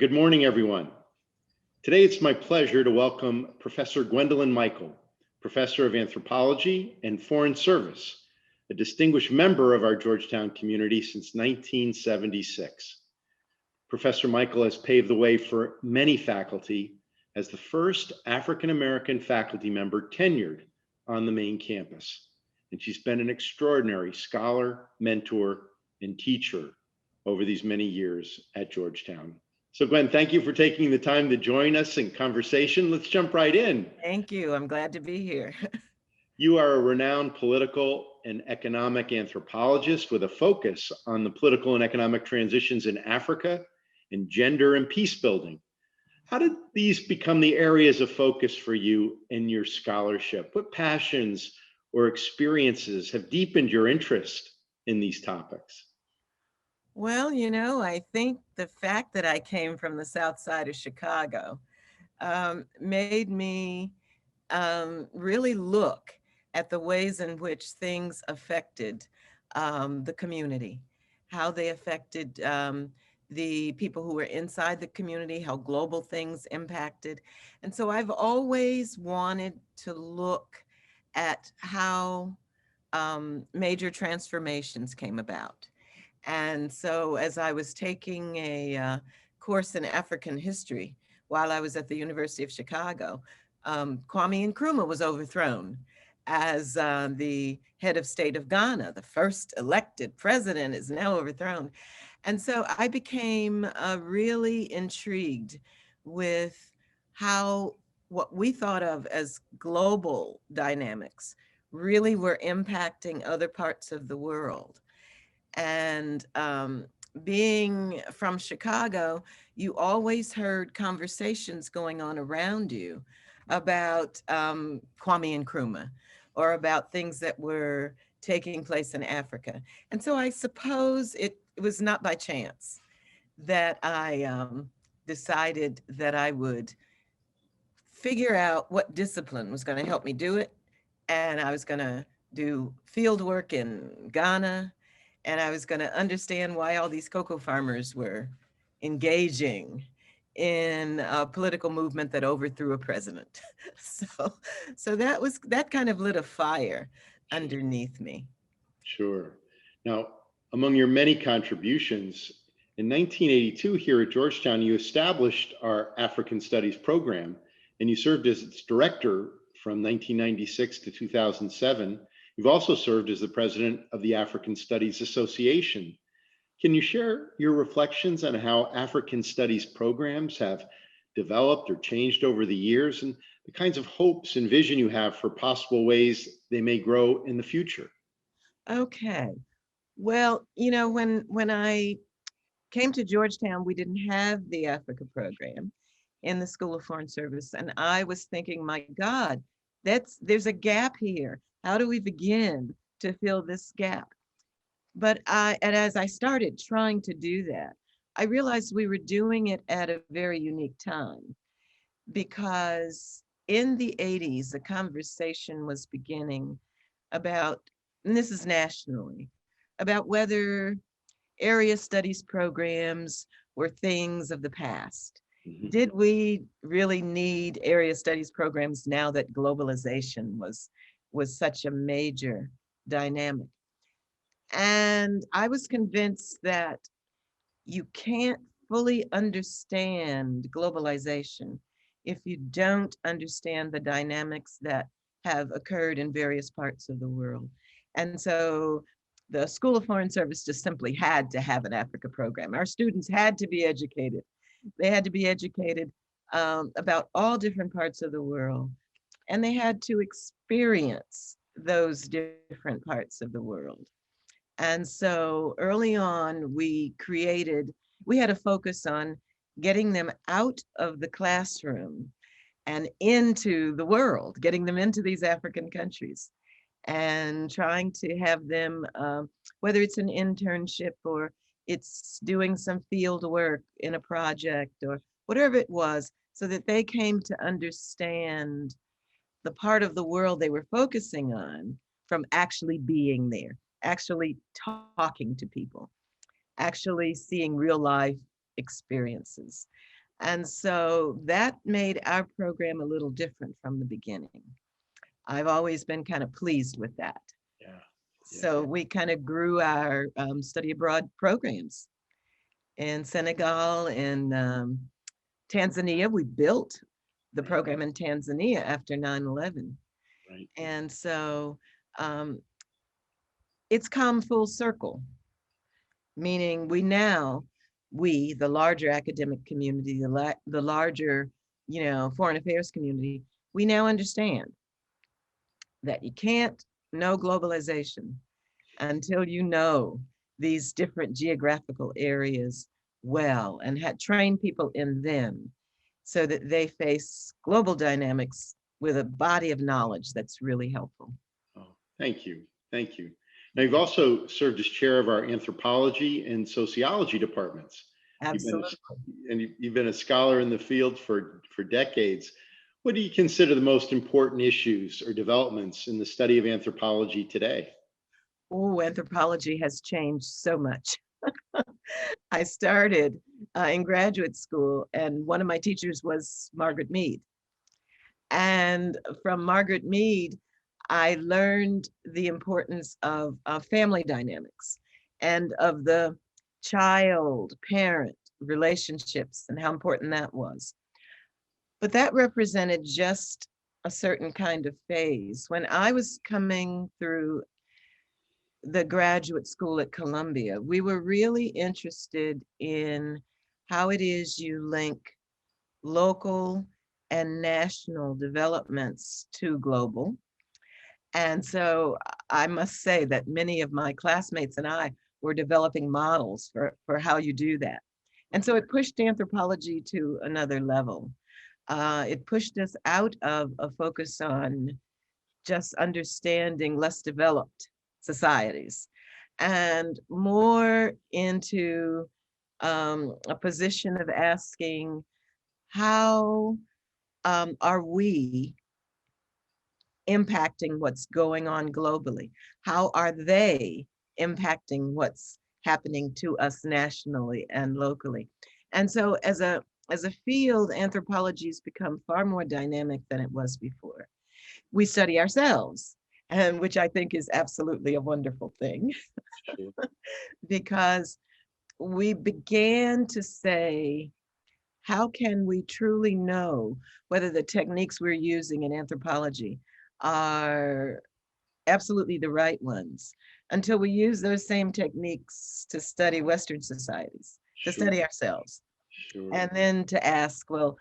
Good morning, everyone. Today, it's my pleasure to welcome Professor Gwendolyn Mikell, Professor of Anthropology and Foreign Service, a distinguished member of our Georgetown community since 1976. Professor Mikell has paved the way for many faculty as the first African-American faculty member tenured on the main campus. And she's been an extraordinary scholar, mentor, and teacher over these many years at Georgetown. So Gwen, thank you for taking the time to join us in conversation. Let's jump right in. Thank you. I'm glad to be here. You are a renowned political and economic anthropologist with a focus on the political and economic transitions in Africa and gender and peace building. How did these become the areas of focus for you in your scholarship? What passions or experiences have deepened your interest in these topics? Well, I think the fact that I came from the South Side of Chicago made me really look at the ways in which things affected the community, how they affected the people who were inside the community, how global things impacted. And so I've always wanted to look at how major transformations came about. And so as I was taking a course in African history while I was at the University of Chicago, Kwame Nkrumah was overthrown as the head of state of Ghana. The first elected president is now overthrown. And so I became really intrigued with how what we thought of as global dynamics really were impacting other parts of the world. And being from Chicago, you always heard conversations going on around you about Kwame Nkrumah or about things that were taking place in Africa. And so I suppose it was not by chance that I decided that I would figure out what discipline was going to help me do it. And I was going to do field work in Ghana, and I was going to understand why all these cocoa farmers were engaging in a political movement that overthrew a president. So, so that kind of lit a fire underneath me. Sure. Now, among your many contributions, in 1982 here at Georgetown, you established our African Studies program, and you served as its director from 1996 to 2007. You've also served as the president of the African Studies Association. Can you share your reflections on how African Studies programs have developed or changed over the years, and the kinds of hopes and vision you have for possible ways they may grow in the future? Okay. Well, when I came to Georgetown, we didn't have the Africa program in the School of Foreign Service. And I was thinking, my God, there's a gap here. How do we begin to fill this gap? And as I started trying to do that, I realized we were doing it at a very unique time because in the 80s, a conversation was beginning about, and this is nationally, about whether area studies programs were things of the past. Mhm. Did we really need area studies programs now that globalization was such a major dynamic? And I was convinced that you can't fully understand globalization if you don't understand the dynamics that have occurred in various parts of the world. And so the School of Foreign Service just simply had to have an Africa program. Our students had to be educated. They had to be educated about all different parts of the world, and they had to experience those different parts of the world. And so early on, we had a focus on getting them out of the classroom and into the world, getting them into these African countries and trying to have them, whether it's an internship or it's doing some field work in a project or whatever it was, so that they came to understand the part of the world they were focusing on from actually being there, actually talking to people, actually seeing real life experiences. And so that made our program a little different from the beginning. I've always been kind of pleased with that. Yeah. Yeah. So we kind of grew our study abroad programs in Senegal and Tanzania. We built the program in Tanzania after 9/11. Right. And so um, it's come full circle, meaning the larger academic community, the larger, foreign affairs community, we now understand that you can't know globalization until you know these different geographical areas well and train people in them so that they face global dynamics with a body of knowledge that's really helpful. Oh, thank you. Thank you. Now, you've also served as chair of our anthropology and sociology departments. Absolutely. You've been a scholar in the field for decades. What do you consider the most important issues or developments in the study of anthropology today? Oh, anthropology has changed so much. I started in graduate school, and one of my teachers was Margaret Mead. And from Margaret Mead, I learned the importance of family dynamics and of the child parent relationships and how important that was. But that represented just a certain kind of phase. When I was coming through the graduate school at Columbia, we were really interested in how it is you link local and national developments to global. And so I must say that many of my classmates and I were developing models for how you do that. And so it pushed anthropology to another level. It pushed us out of a focus on just understanding less developed societies and more into a position of asking, how are we impacting what's going on globally? How are they impacting what's happening to us nationally and locally? And so as a field, anthropology has become far more dynamic than it was before. We study ourselves, and which I think is absolutely a wonderful thing. Sure. Because we began to say, how can we truly know whether the techniques we're using in anthropology are absolutely the right ones until we use those same techniques to study Western societies, to Sure. study ourselves, Sure. and then to ask, well,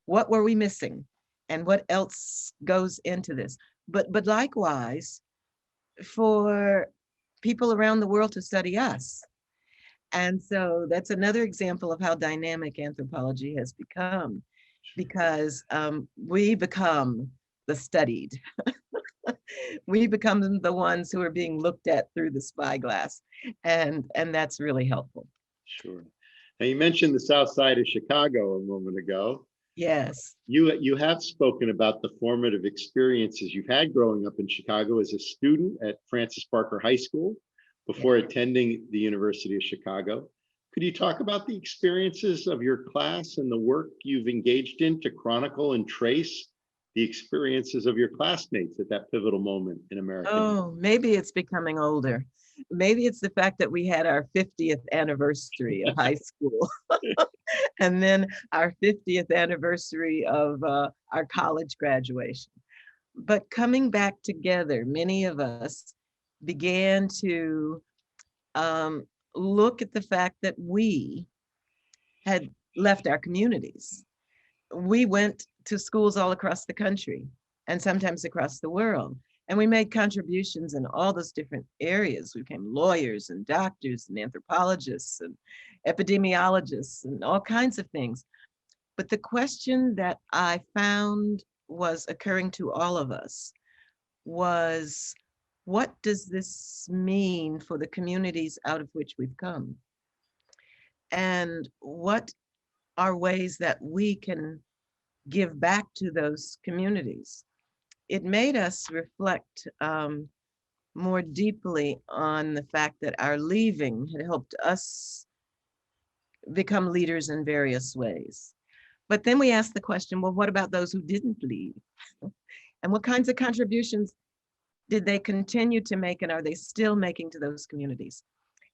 what were we missing and what else goes into this? But likewise, for people around the world to study us. And so that's another example of how dynamic anthropology has become, because we become the studied. We become the ones who are being looked at through the spyglass, and that's really helpful. Sure. Now, you mentioned the South Side of Chicago a moment ago. Yes. You have spoken about the formative experiences you've had growing up in Chicago as a student at Francis Parker High School before attending the University of Chicago. Could you talk about the experiences of your class and the work you've engaged in to chronicle and trace the experiences of your classmates at that pivotal moment in American history? Oh, maybe it's becoming older. Maybe it's the fact that we had our 50th anniversary of high school and then our 50th anniversary of our college graduation. But coming back together, many of us began to um, look at the fact that we had left our communities. We went to schools all across the country and sometimes across the world. And we made contributions in all those different areas. We became lawyers and doctors and anthropologists and epidemiologists and all kinds of things. But the question that I found was occurring to all of us was, what does this mean for the communities out of which we've come? And what are ways that we can give back to those communities? It made us reflect more deeply on the fact that our leaving had helped us become leaders in various ways. But then we ask the question, well, what about those who didn't leave? And what kinds of contributions did they continue to make, and are they still making to those communities?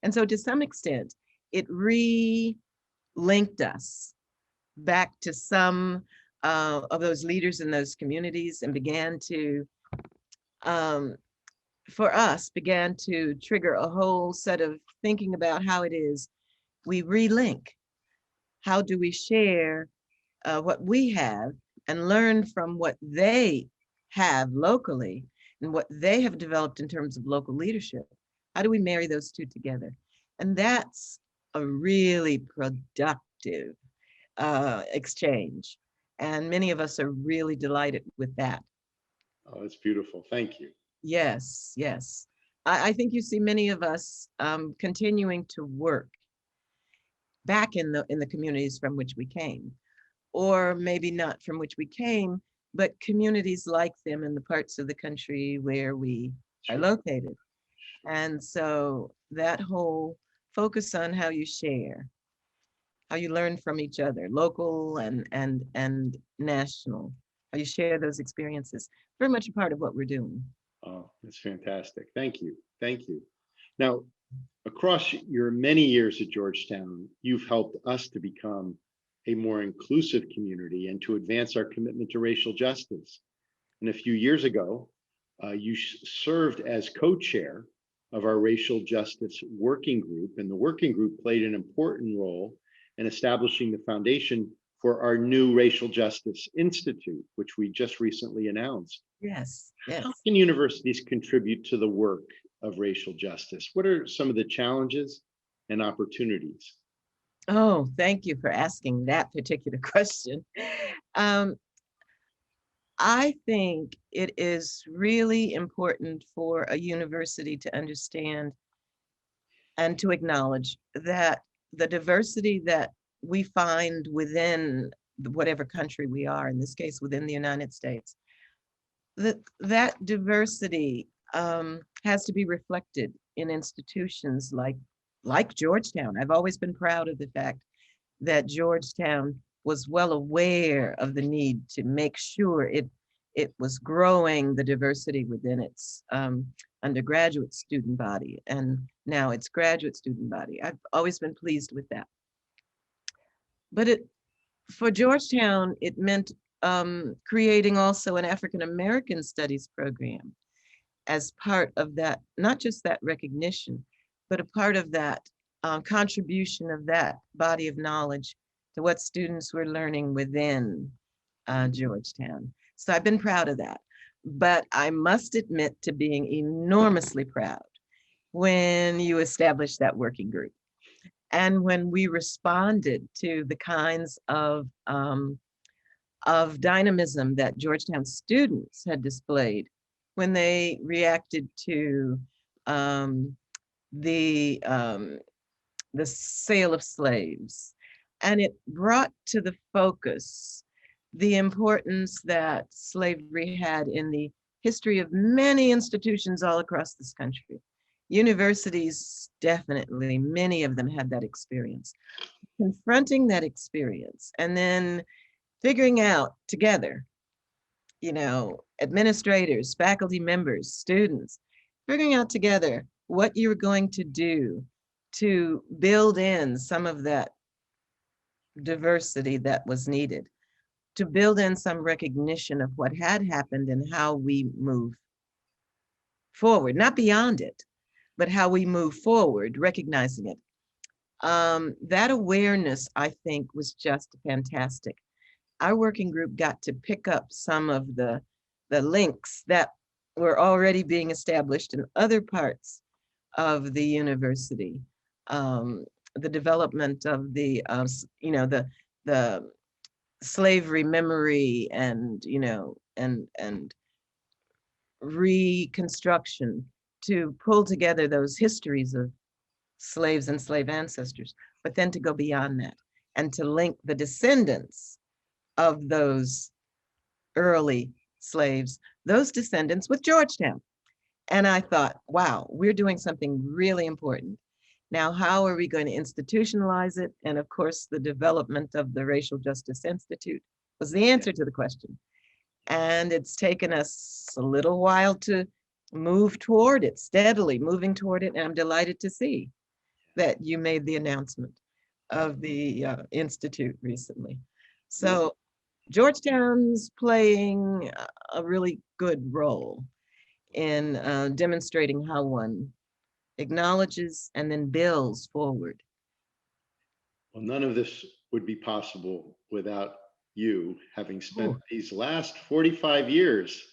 And so to some extent, it re-linked us back to some of those leaders in those communities, and began to, for us, began to trigger a whole set of thinking about how it is we relink. How do we share what we have and learn from what they have locally and what they have developed in terms of local leadership? How do we marry those two together? And that's a really productive exchange. And many of us are really delighted with that. Oh, that's beautiful. Thank you. Yes, yes. I think you see many of us continuing to work back in the communities from which we came, or maybe not from which we came, but communities like them in the parts of the country where we are Sure. located. And so that whole focus on how you share, how you learn from each other, local and national, how you share those experiences, very much a part of what we're doing. Oh, that's fantastic. Thank you. Thank you. Now, across your many years at Georgetown, you've helped us to become a more inclusive community and to advance our commitment to racial justice. And a few years ago, you served as co-chair of our racial justice working group, and the working group played an important role in establishing the foundation for our new Racial Justice Institute, which we just recently announced. Yes, yes. How can universities contribute to the work of racial justice? What are some of the challenges and opportunities? Oh, thank you for asking that particular question. Um, I think it is really important for a university to understand and to acknowledge that the diversity that we find within whatever country we are, in this case, within the United States, that diversity has to be reflected in institutions like Georgetown. I've always been proud of the fact that Georgetown was well aware of the need to make sure it was growing the diversity within its undergraduate student body, and now its graduate student body. I've always been pleased with that. But for Georgetown, it meant creating also an African American studies program as part of that, not just that recognition, but a part of that contribution of that body of knowledge to what students were learning within Georgetown. So I've been proud of that. But I must admit to being enormously proud when you established that working group. And when we responded to the kinds of dynamism that Georgetown students had displayed when they reacted to the sale of slaves. And it brought to the focus the importance that slavery had in the history of many institutions all across this country. Universities, definitely, many of them had that experience. Confronting that experience and then figuring out together, administrators, faculty members, students, figuring out together what you're going to do to build in some of that diversity that was needed, to build in some recognition of what had happened and how we move forward, not beyond it, but how we move forward, recognizing it. That awareness, I think, was just fantastic. Our working group got to pick up some of the links that were already being established in other parts of the university. The development of the slavery memory and reconstruction to pull together those histories of slaves and slave ancestors, but then to go beyond that and to link the descendants of those early slaves, those descendants with Georgetown. And I thought, wow, we're doing something really important. Now, how are we going to institutionalize it? And of course, the development of the Racial Justice Institute was the answer to the question. And it's taken us a little while to move toward it, steadily moving toward it. And I'm delighted to see that you made the announcement of the Institute recently. So Georgetown's playing a really good role in demonstrating how one acknowledges and then builds forward. Well, none of this would be possible without you having spent these last 45 years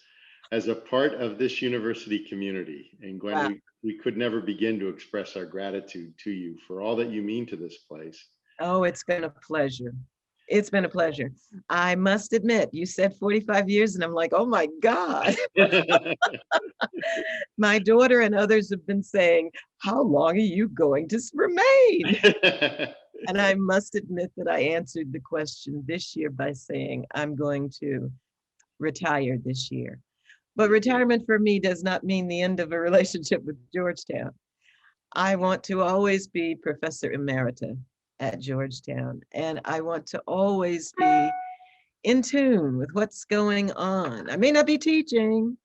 as a part of this university community. And Gwen, Wow. we could never begin to express our gratitude to you for all that you mean to this place. Oh, it's been a pleasure. It's been a pleasure. I must admit, you said 45 years, and I'm like, oh my God. My daughter and others have been saying, how long are you going to remain? And I must admit that I answered the question this year by saying, I'm going to retire this year. But retirement for me does not mean the end of a relationship with Georgetown. I want to always be Professor Emerita at Georgetown, and I want to always be in tune with what's going on. I may not be teaching,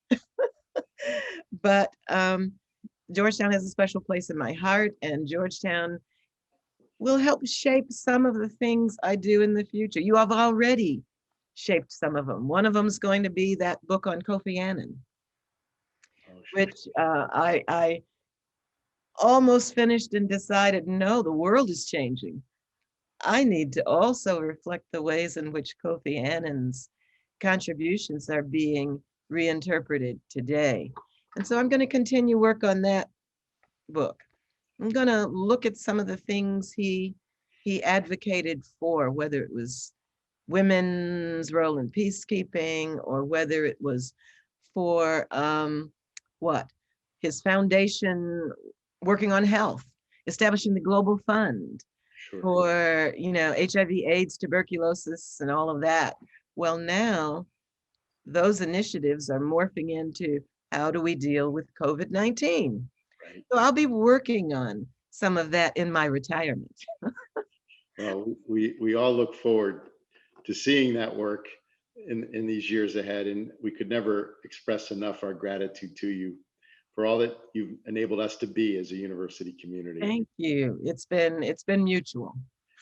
but Georgetown has a special place in my heart, and Georgetown will help shape some of the things I do in the future. You have already shaped some of them. One of them is going to be that book on Kofi Annan, which I almost finished and decided, no, the world is changing. I need to also reflect the ways in which Kofi Annan's contributions are being reinterpreted today. And so I'm going to continue work on that book. I'm going to look at some of the things he advocated for, whether it was women's role in peacekeeping or whether it was for his foundation working on health, establishing the Global Fund for HIV, AIDS, tuberculosis, and all of that. Well, now those initiatives are morphing into how do we deal with COVID-19? Right. So I'll be working on some of that in my retirement. Well, we all look forward to seeing that work in these years ahead, and we could never express enough our gratitude to you for all that you've enabled us to be as a university community. Thank you. It's been mutual.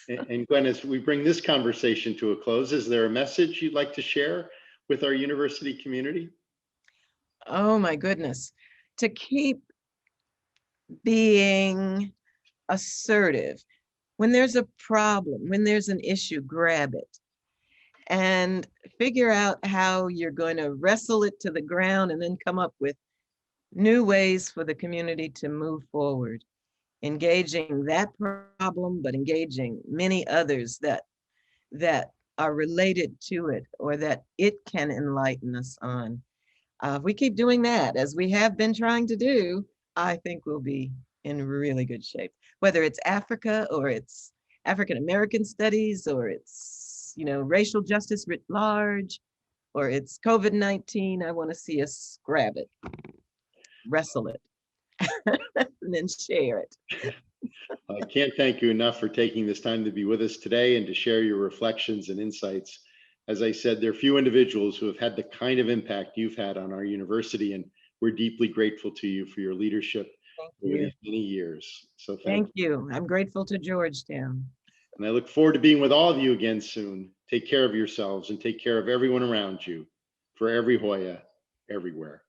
And Gwen, as we bring this conversation to a close, is there a message you'd like to share with our university community? Oh my goodness. To keep being assertive. When there's a problem, when there's an issue, grab it and figure out how you're going to wrestle it to the ground and then come up with new ways for the community to move forward, engaging that problem, but engaging many others that are related to it or that it can enlighten us on. If we keep doing that, as we have been trying to do, I think we'll be in really good shape. Whether it's Africa or it's African American studies or it's racial justice writ large or it's COVID-19, I want to see us grab it, wrestle it, and then share it. I can't thank you enough for taking this time to be with us today and to share your reflections and insights. As I said, there are few individuals who have had the kind of impact you've had on our university, and we're deeply grateful to you for your leadership over these many years. So thank you. I'm grateful to Georgetown. And I look forward to being with all of you again soon. Take care of yourselves and take care of everyone around you. For every Hoya, everywhere.